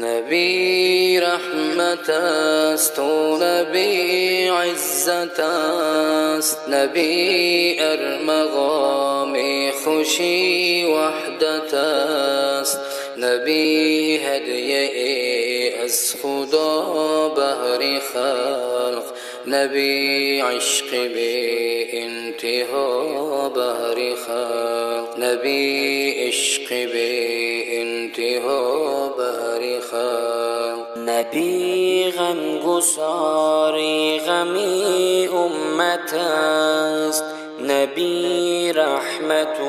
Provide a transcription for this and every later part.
نبی رحمت است و نبی عزت است، نبی ارمغام خوشی وحدت است، نبی هدیه از خدا بهر خلق، نبی عشق بی انتها بهر خلق، نبی عشق بی انتها بهر خلق، نبی غمگساری غمی امت است، نبی رحمت و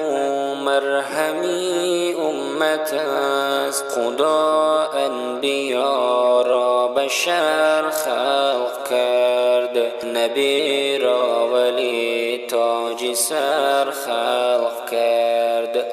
مرهمی امت است، خدا انبیا را بشر خلق کرد، نبی را ولی تاج سر خلق کرد،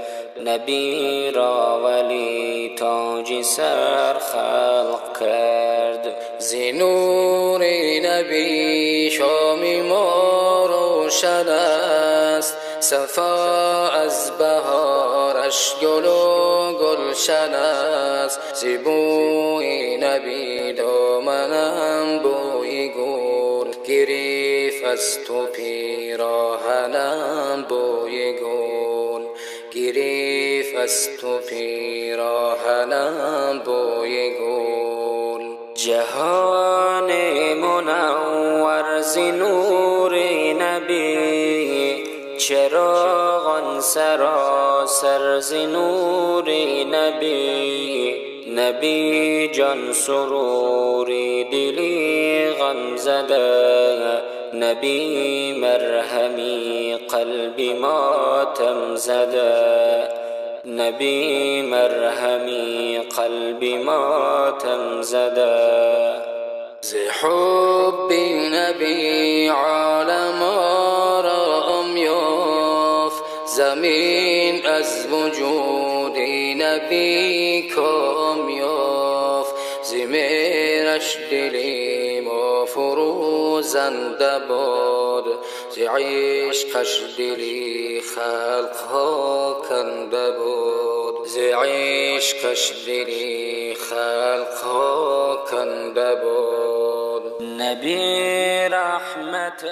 نبی را ولی تاج سر خلق کرد. ز نور نبی شام ما روشن است، صفا از بهارش گل و گلشن است، ز بوی نبی دامنم بوی گل گریف از تو پیراهنم بوی گل گریف از تو پیراهنم بوی گل. جهان منور ز نور نبی، چراغان سراسر ز نور نبی، نبی جان سروری دلی غم زده، نبی مرهمی قلبی ماتم زده، نبی مرهمی قلبی ماتم زده. ز حب نبی عالم آرام یافت، زمین از وجود نبی کام یافت، ز مهرش دلی ما فروزنده باد، ز عشقش دلی خلقها کنده بود، ز عشقش دلی خلقها کنده بود. نبی رحمت